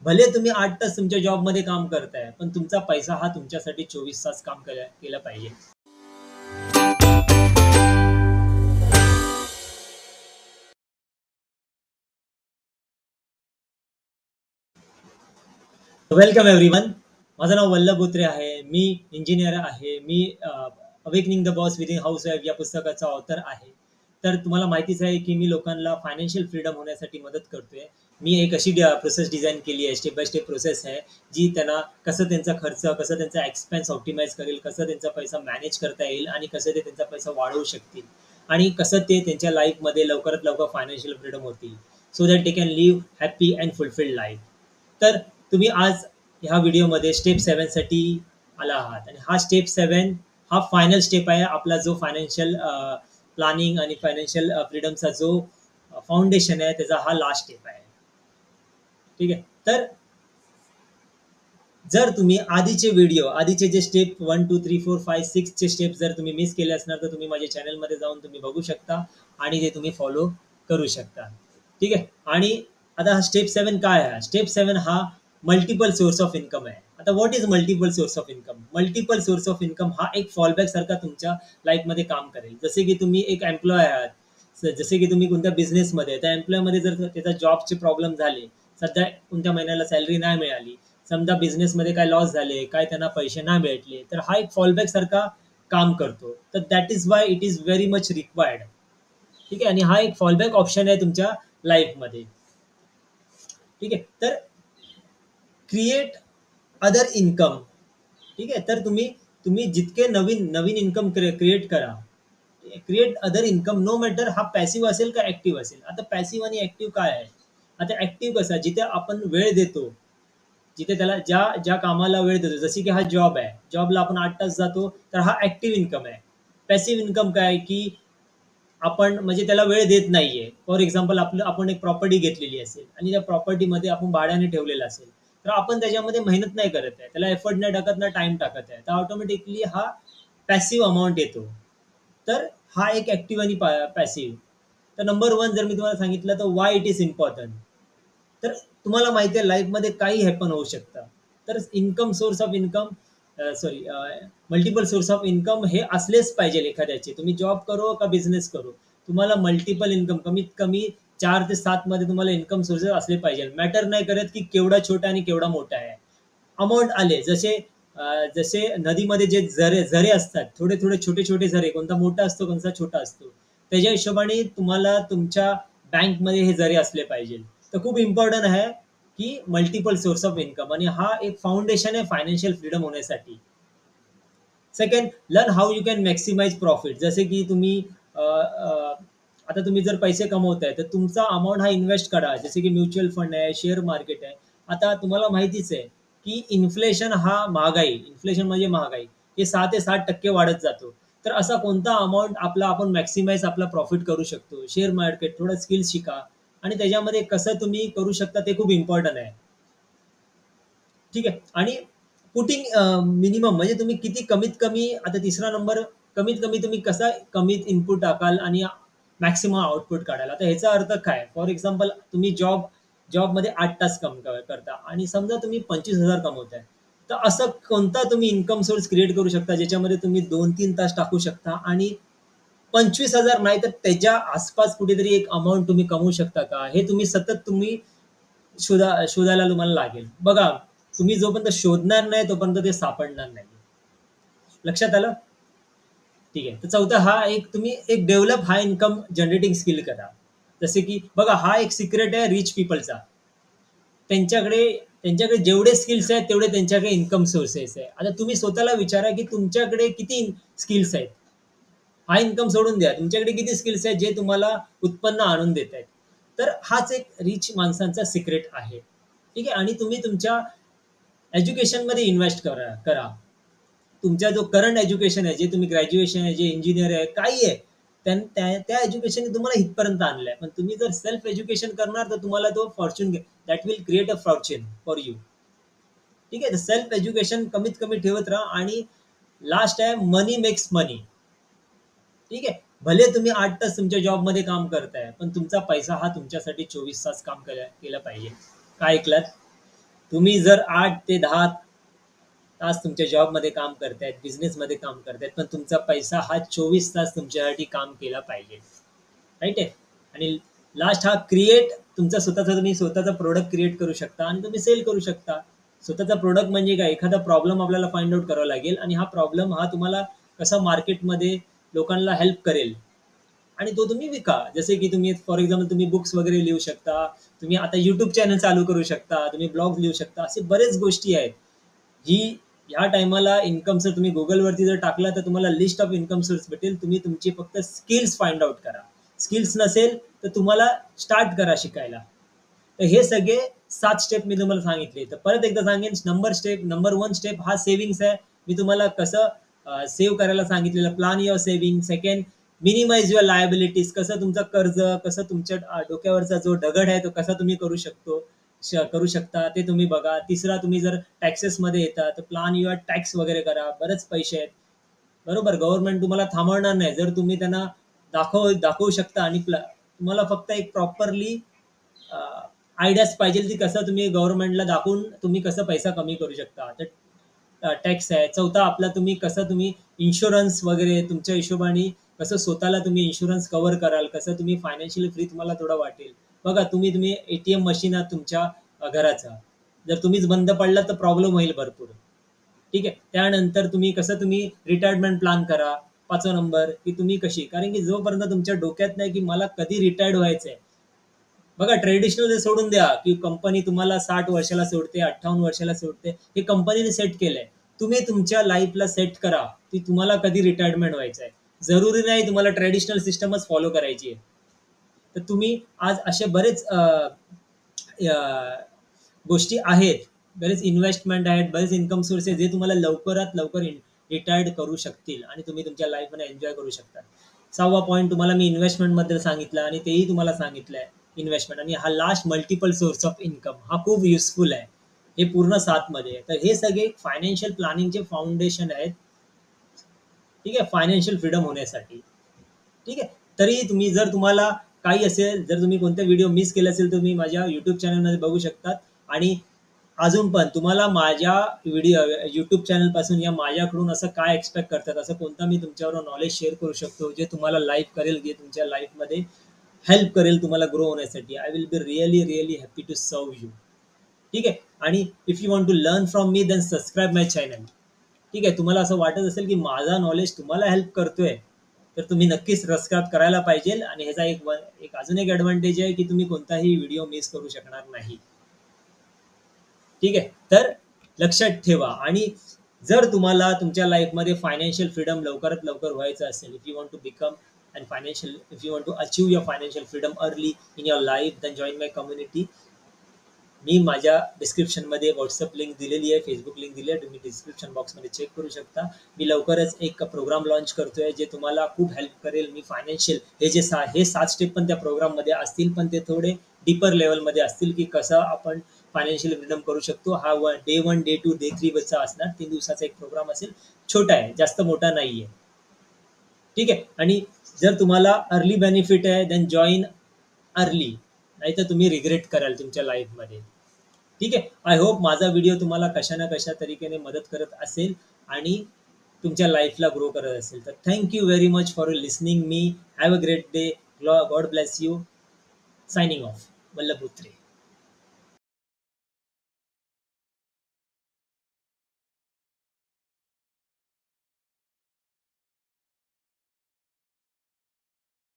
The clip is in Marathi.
भले तुम्ही 8 तास तुमच्या जॉबमध्ये काम करताय, पण तुमचा पैसा हा तुमच्यासाठी 24 तास काम केलं पाहिजे. Welcome everyone. माझं नाव वल्लभ बोत्रे आहे. मी इंजिनियर आहे. मी awakening the boss within housewife या पुस्तकाचा ऑथर आहे. तर तुम्हाला माहितीच आहे की मी लोकांना फायनान्शियल फ्रीडम होण्यासाठी मदत करतोय. मी एक अशी प्रोसेस डिझाईन केली आहे, स्टेप बाय स्टेप प्रोसेस आहे, जी त्यांना कसं त्यांचा खर्च, कसं त्यांचा एक्सपेन्स ऑप्टिमाइज करेल, कसं त्यांचा पैसा मॅनेज करता येईल आणि कसं ते त्यांचा पैसा वाढवू शकतील आणि कसं ते त्यांच्या लाईफमध्ये लवकरात लवकर फायनान्शियल फ्रीडम होतील, so that they can live happy and fulfilled life. तर तुम्ही आज ह्या व्हिडिओमध्ये स्टेप 7 साठी आला आहात आणि हा स्टेप 7 हा फायनल स्टेप आहे. आपला जो फायनान्शियल प्लॅनिंग आणि फायनान्शियल फ्रीडमचा जो फाउंडेशन आहे, त्याचा हा लास्ट स्टेप आहे. ठीक आहे. तर जर तुम्ही आधीचे जे स्टेप 1 2 3 4 5 6 चे स्टेप जर तुम्ही मिस केले असणार, तर तुम्ही माझ्या चॅनलमध्ये जाऊन तुम्ही बघू शकता आणि ते तुम्ही फॉलो करू शकता. ठीक आहे. आणि आता हा स्टेप 7 काय आहे? स्टेप 7 हा मल्टिपल सोर्स ऑफ इन्कम आहे. आता what is multiple source of income? Multiple source of income हा एक फॉलबॅक सारखा तुमच्या लाईफमध्ये काम करेल. जसे की तुम्ही एक एम्प्लॉय आहात, जसे की तुम्ही कोणत्या बिझनेसमध्ये, त्या एम्प्लॉयमध्ये जर त्याचा जॉबचे प्रॉब्लेम झाले, सध्या कोणत्या महिन्याला सॅलरी नाही मिळाली, समजा बिझनेसमध्ये काय लॉस झाले, काय त्यांना पैसे नाही भेटले, तर हा एक फॉलबॅक सारखा काम करतो. तर that is why it is very much required. ठीक आहे. आणि हा एक फॉलबॅक ऑप्शन आहे तुमच्या लाईफमध्ये. ठीक आहे. तर क्रिएट अदर इन्कम. ठीक आहे. तर तुम्ही तुम्ही जितके नवीन नवीन इन्कम क्रिएट करा, create other income, no matter हा पॅसिव्ह असेल का ऍक्टिव्ह असेल. आता पॅसिव्ह आणि ऍक्टिव्ह काय आहे? आता ऍक्टिव्ह कसा, जिथे आपण वेळ देतो, जिथे त्याला ज्या ज्या कामाला वेळ देतो, जसे की हा जॉब आहे, जॉबला आपण 8 तास जातो, तर हा ऍक्टिव्ह इन्कम आहे. पॅसिव्ह इन्कम काय की आपण म्हणजे त्याला वेळ देत नाहीये. फॉर एक्झाम्पल आपण एक प्रॉपर्टी घेतलेली असेल आणि त्या प्रॉपर्टीमध्ये आपण भाड्याने ठेवलेलं असेल, तर आपण त्याच्यामध्ये मेहनत नाही करत आहे, त्याला एफर्ट नाही टाकत, ना टाइम टाकत आहे, तर ऑटोमॅटिकली हा पॅसिव्ह अमाऊंट येतो. तर हा एक ऍक्टिव्ह आणि पॅसिव्ह. तर नंबर वन जर मी तुम्हाला सांगितलं तर वाय इट इज इम्पॉर्टंट. तर तुम्हाला माहिती आहे लाईफमध्ये काही हॅपन होऊ शकतं. तर income source of income, sorry, multiple source of income हे असलेच पाहिजे एखाद्याचे. तुम्ही जॉब करो का बिझनेस करो, तुम्हाला मल्टिपल इन्कम कमीत कमी 4 ते 7 मध्ये तुम्हाला इन्कम सोर्सेस असले पाहिजे. मॅटर नाही करत की केवढा छोटा आणि केवढा मोठा आहे. अमाऊंट आले जसे जसे नदीमध्ये जे झरे झरे असतात, थोडे थोडे छोटे छोटे झरे, कोणता मोठा असतो कोणता छोटा असतो, त्याच्या हिशोबाने तुम्हाला तुमच्या बँकमध्ये हे झरे असले पाहिजे. तर खूप इम्पॉर्टंट आहे की मल्टिपल सोर्स ऑफ इन्कम, आणि हा एक फाउंडेशन आहे फायनान्शियल फ्रीडम होण्यासाठी. Second, learn how you can maximise profit. जसे की तुम्ही आता तुम्ही जर पैसे कमवताय, तर तुमचा अमाऊंट हा इन्व्हेस्ट करा. जसे की म्युच्युअल फंड आहे, शेअर मार्केट आहे. आता तुम्हाला माहितीच आहे की इन्फ्लेशन म्हणजे महागाई, हे 6 ते 7% वाढत जातो. तर असा कोणता अमाऊंट आपण मॅक्सिमाइज आपला प्रॉफिट करू शकतो? शेअर मार्केट, थोडं स्किल शिका आणि त्याच्यामध्ये कसं तुम्ही करू शकता ते खूप इम्पॉर्टंट आहे. ठीक आहे. आणि पुटिंग मिनिमम म्हणजे तुम्ही किती कमीत कमी, आता तिसरा नंबर, कमीत कमी तुम्ही कसा कमीत इनपुट टाकाल आणि मॅक्सिमम आउटपुट काढाल. आता ह्याचा अर्थ काय? फॉर एक्झाम्पल तुम्ही जॉबमध्ये 8 तास काम करता आणि समजा तुम्ही 25,000 कमवताय. तर असं कोणता तुम्ही इन्कम सोर्स क्रिएट करू शकता ज्याच्यामध्ये तुम्ही 2 3 तास टाकू शकता आणि 25,000 नाही तर त्याच्या आसपास कुठेतरी एक अमाऊंट तुम्ही कमवू शकता का? हे तुम्ही शोधायला तुम्हाला लागेल. बघा, तुम्ही जोपर्यंत शोधणार नाही तोपर्यंत ते सापडणार नाही. लक्षात आलं? ठीक आहे. तर चौथा, हा एक तुम्ही एक डेव्हलप हाय इन्कम जनरेटिंग स्किल करा. जसे की बघा, हा एक सिक्रेट आहे रिच पीपलचा. त्यांच्याकडे त्यांच्याकडे जेवढे स्किल्स आहेत तेवढे त्यांच्याकडे इन्कम सोर्सेस आहे. आता तुम्ही स्वतःला विचारा की तुमच्याकडे किती स्किल्स आहेत. हा इन्कम सोडून द्या, तुमच्याकडे किती स्किल्स आहेत जे तुम्हाला उत्पन्न आणून देत आहेत. तर हाच एक रिच माणसांचा सिक्रेट आहे. ठीक आहे. आणि तुम्ही तुमच्या एज्युकेशनमध्ये इन्व्हेस्ट करा. तुमचा जो करंट एज्युकेशन आहे, जे तुम्ही ग्रॅज्युएशन आहे, जे इंजिनियर आहे, काही आहे, त्या एज्युकेशन तुम्हाला इथपर्यंत आणलंय. पण तुम्ही जर सेल्फ एज्युकेशन करणार तर तुम्हाला तो Fortune that will create a Fortune for you. ठीक आहे. सेल्फ एज्युकेशन कमीत कमी ठेवत राहा. आणि लास्ट आहे, मनी मेक्स मनी. ठीक आहे. भले तुम्ही 8 तास तुमच्या जॉबमध्ये काम करताय, पण तुमचा पैसा हा तुमच्यासाठी 24 तास काम केलं केलं पाहिजे. काय ऐकलात? तुम्ही जर 8 ते 10 तास तुमच्या जॉबमध्ये काम करतायत, बिझनेसमध्ये काम करतायत, पण तुमचा पैसा हा 24 तास तुमच्यासाठी काम केला पाहिजे. राईट आहे. आणि लास्ट हा क्रिएट तुमचा स्वतःचा, तुम्ही स्वतःचा प्रोडक्ट क्रिएट करू शकता आणि तुम्ही सेल करू शकता. स्वतःचा प्रोडक्ट म्हणजे काय, एखादा प्रॉब्लेम आपल्याला फाइंड आउट करावा लागेल आणि हा प्रॉब्लेम हा तुम्हाला कसा मार्केटमध्ये लोकांना हेल्प करेल आणि तो तुम्ही विका. जसे की तुम्ही फॉर एक्झाम्पल तुम्ही बुक्स वगैरे लिहू शकता, तुम्ही आता युट्यूब चॅनल चालू करू शकता, तुम्ही ब्लॉग लिहू शकता, असे बरेच गोष्टी आहेत. ही ह्या टायमाला इन्कमचं तुम्ही गुगलवरती जर टाकला तर तुम्हाला लिस्ट ऑफ इन्कम सोर्स भेटेल. तुम्ही तुमची फक्त स्किल्स फाइंड आउट करा. स्किल्स नसेल तर तुम्हाला स्टार्ट करा शिकायला. तर हे सगळे 7 स्टेप मी तुम्हाला सांगितले. तर परत एकदा सांगेन, नंबर 1 स्टेप हा सेव्हिंग्स आहे. मी तुम्हाला कसं सेव्ह करायला सांगितलेलं, plan your saving. Second, minimise your liabilities, कसं तुमचं कर्ज, कसं तुमच्या डोक्यावरचा जो दगड आहे तो कसा तुम्ही करू शकता ते तुम्ही बघा. तिसरा, तुम्ही जर टॅक्सेसमध्ये येता तर प्लॅन युअर टॅक्स वगैरे करा. बरेच पैसे आहेत, बरोबर. गव्हर्नमेंट तुम्हाला थांबवणार नाही जर तुम्ही त्यांना दाखवू शकता आणि तुम्हाला फक्त एक प्रॉपरली आयडियाज पाहिजे की कसं तुम्ही गव्हर्नमेंटला दाखवून तुम्ही कसं पैसा कमी करू शकता. तर टॅक्स आहे. चौथा आपला, तुम्ही इन्शुरन्स वगैरे तुमच्या हिशोबाने कसं स्वतःला तुम्ही इन्शुरन्स कव्हर कराल, कसं तुम्ही फायनान्शियली फ्री तुम्हाला थोडं वाटेल. बघा, तुम्ही एटीएम मशीन आहात तुमच्या घराचा, जर तुम्हीच बंद पडला तर प्रॉब्लेम होईल भरपूर. ठीक आहे. त्यानंतर तुम्ही रिटायरमेंट प्लॅन करा. 5वा नंबर की तुम्ही कशी, कारण की जोपर्यंत तुमच्या डोक्यात नाही की मला कधी रिटायर्ड व्हायचंय. बघा, ट्रेडिशनल सोडून द्या की कंपनी तुम्हाला 60 वर्षाला सोडते, 58 वर्षाला सोडते. हे कंपनीने सेट केलंय. तुम्ही तुमच्या लाईफला सेट करा की तुम्हाला कधी रिटायरमेंट व्हायचंय. जरुरी नाही तुम्हाला ट्रेडिशनल सिस्टमच फॉलो करायची आहे. तर तुम्ही आज असे बरेच गोष्टी आहेत, बरेच इन्व्हेस्टमेंट आहेत, बरेच इन्कम सोर्सेस जे तुम्हाला लवकरात लवकर रिटायर्ड करू शकतील आणि तुम्ही तुमच्या लाईफमध्ये एन्जॉय करू शकता. 6वा पॉईंट तुम्हाला मी इन्व्हेस्टमेंट बद्दल सांगितलं आणि तेही तुम्हाला सांगितलंय इन्व्हेस्टमेंट. आणि हा last, multiple source of income, हा खूप युजफुल आहे. हे पूर्ण 7 मध्ये आहे. तर हे सगळे फायनान्शियल प्लॅनिंगचे फाउंडेशन आहेत. ठीक आहे, फायनान्शियल फ्रीडम होण्यासाठी. ठीक आहे. तरी तुम्हाला काही असेल, जर तुम्ही कोणते व्हिडिओ मिस केले असेल, तुम्ही माझ्या युट्यूब चॅनलमध्ये बघू शकतात. आणि अजून पण तुम्हाला माझ्या युट्यूब चॅनल पासून या माझ्याकडून असं काय एक्सपेक्ट करतात, असं कोणता मी तुमच्यावर नॉलेज शेअर करू शकतो जे तुम्हाला लाईफ करेल, जे तुमच्या लाईफमध्ये हेल्प करेल तुम्हाला ग्रो होण्यासाठी. I will be really really happy to serve you. ठीक आहे. आणि if you want to learn from me, then subscribe my channel. ठीक आहे. तुम्हाला असं वाटत असेल की माझा नॉलेज तुम्हाला हेल्प करतोय, तर तुम्ही नक्कीच सबस्क्राईब करायला पाहिजे. आणि ह्याचा अजून एक ॲडव्हान्टेज आहे की तुम्ही कोणताही व्हिडिओ मिस करू शकणार नाही. ठीक आहे. तर लक्षात ठेवा. आणि जर तुम्हाला तुमच्या लाईफमध्ये फायनान्शियल फ्रीडम लवकरात लवकर व्हायचं असेल, if you want to become and financial if you want to achieve your financial freedom early in your life, then join my community. मी माझ्या डिस्क्रिप्शनमध्ये व्हॉट्सअप लिंक दिलेली आहे, फेसबुक लिंक दिली आहे, तुम्ही डिस्क्रिप्शन बॉक्समध्ये चेक करू शकता. मी लवकरच एक प्रोग्राम लॉन्च करतोय जे तुम्हाला खूप हेल्प करेल. मी फायनान्शियल हे 7 स्टेप पण त्या प्रोग्राममध्ये असतील, पण ते थोडे डीपर लेवलमध्ये असतील की कसं आपण फायनान्शियल फ्रीडम करू शकतो. हा डे 1, डे 2, डे 3 असणार. 3 दिवसाचा एक प्रोग्राम असेल. छोटा आहे, जास्त मोठा नाही आहे. ठीक आहे. आणि जर तुम्हाला अर्ली बेनिफिट आहे, देन जॉईन अर्ली, नाहीतर तुम्ही रिग्रेट कराल तुमच्या लाईफमध्ये. ठीक आहे. आय होप माझा व्हिडिओ तुम्हाला कशा ना कशा तरीकेने मदत करत असेल आणि तुमच्या लाईफला ग्रो करत असेल. तर thank you very much for listening me. Have a great day. God bless you. Signing off. Vallabh उत्रे.